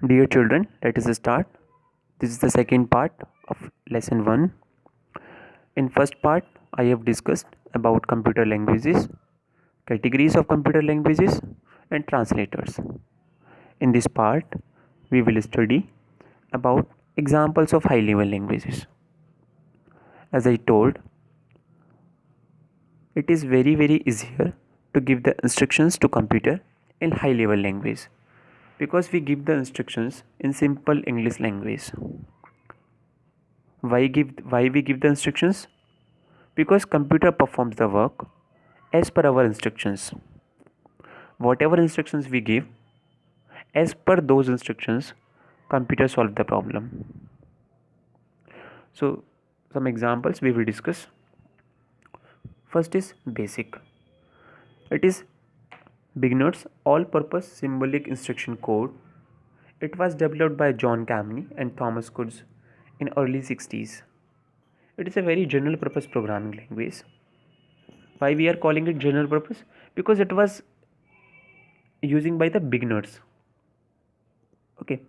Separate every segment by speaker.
Speaker 1: Dear children, let us start. This is the second part of lesson 1. In first part, I have discussed about computer languages, categories of computer languages and translators. In this part, we will study about examples of high level languages. As I told, it is very easier to give the instructions to computer in high level language because we give the instructions in simple English language. Why we give the instructions? Because computer performs the work as per our instructions. Whatever instructions we give, as per those instructions, computer solve the problem. So some examples we will discuss. First is basic. It is beginner's all-purpose symbolic instruction code. It was developed by John Camney and Thomas Goods in early 60s. It is a very general purpose programming language. Why we are calling it general purpose? Because it was using by the beginners. Okay,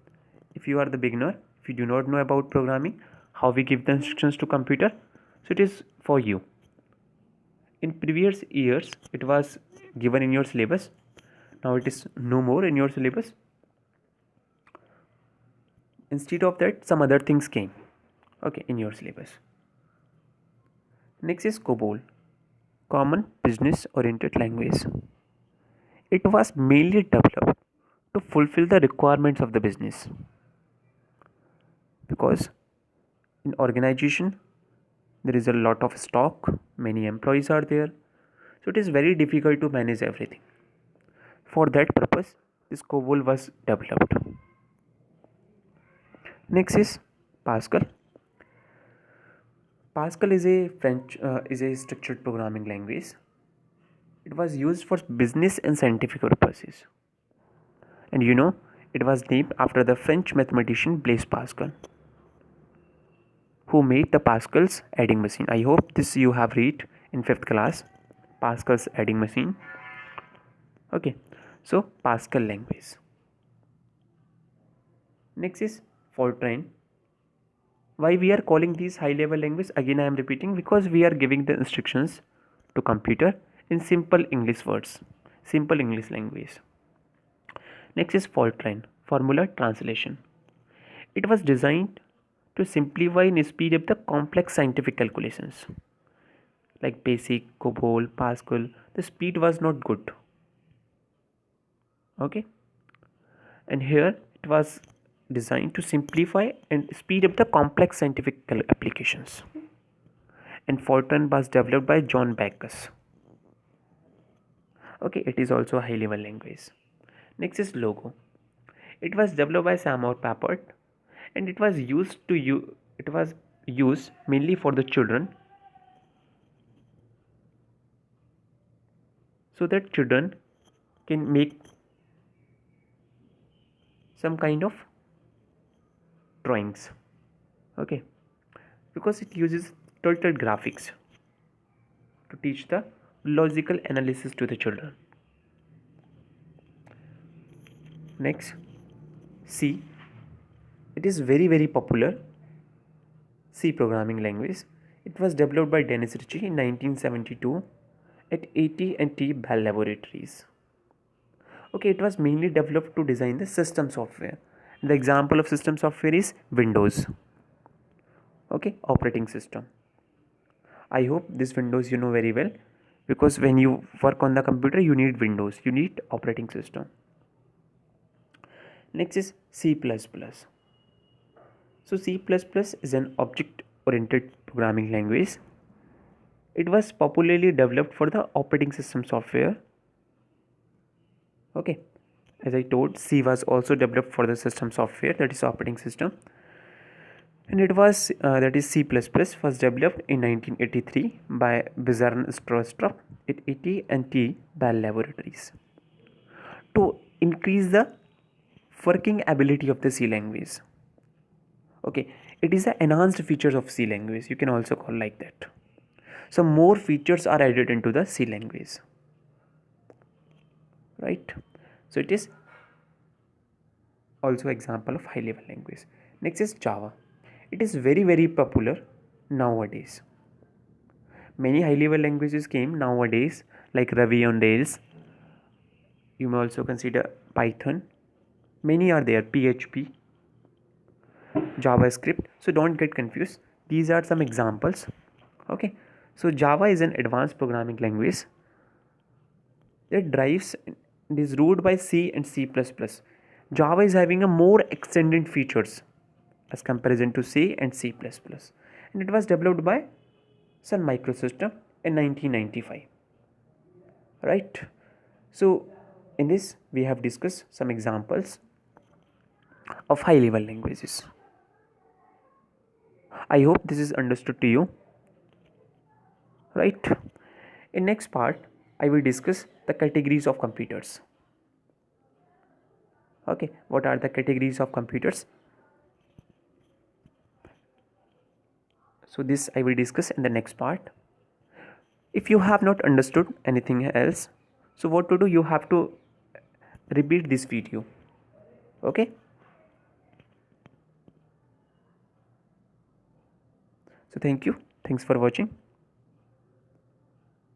Speaker 1: if you are the beginner, if you do not know about programming, how we give the instructions to computer, so it is for you. In previous years it was given in your syllabus. Now it is no more in your syllabus. Instead of that, some other things came, okay, in your syllabus. Next is COBOL, common business oriented language. It was mainly developed to fulfill the requirements of the business, because in organization there is a lot of stock, many employees are there, so it is very difficult to manage everything. For that purpose, this COBOL was developed. Next is Pascal. Pascal is a structured programming language. It was used for business and scientific purposes. And it was named after the French mathematician Blaise Pascal, who made the Pascal's adding machine. I hope this you have read in 5th class, Pascal's adding machine. Okay, so Pascal language. Next is Fortran. Why we are calling these high level language? Again I am repeating, because we are giving the instructions to computer in simple English words, simple English language. Next is Fortran, formula translation. It was designed to simplify and speed up the complex scientific calculations. Like BASIC, COBOL, Pascal, the speed was not good. Okay, and here it was designed to simplify and speed up the complex scientific applications. And Fortran was developed by John Backus. Okay, it is also a high level language. Next is Logo. It was developed by Seymour Papert, and it was used mainly for the children, so that children can make some kind of drawings. Okay, because it uses tilted graphics to teach the logical analysis to the children. Next, C. It is very popular C programming language. It was developed by Dennis Ritchie in 1972 at AT&T Bell Laboratories. Okay, it was mainly developed to design the system software. The example of system software is Windows. Okay, operating system. I hope this Windows you know very well, because when you work on the computer you need Windows, you need operating system. Next is C++. So C++ is an object oriented programming language. It was popularly developed for the operating system software. Okay, as I told, C was also developed for the system software, that is operating system. And it was that is C++ was developed in 1983 by Bjarne Stroustrup at AT&T Bell Laboratories to increase the working ability of the C language. Okay, it is the enhanced features of C language, you can also call like that. So more features are added into the C language, right? So it is also example of high level language. Next is Java. It is very popular nowadays. Many high level languages came nowadays like Ruby on Rails. You may also consider Python. Many are there, PHP, JavaScript. So don't get confused. These are some examples. Okay. So Java is an advanced programming language that drives it is ruled by C and C++. Java is having a more extended features as comparison to C and C++. And it was developed by Sun Microsystem in 1995. Right. So in this we have discussed some examples of high level languages. I hope this is understood to you. Right. In next part I will discuss the categories of computers. Okay, what are the categories of computers? So this I will discuss in the next part. If you have not understood anything else, so what to do, you have to repeat this video. Okay, so thank you, thanks for watching.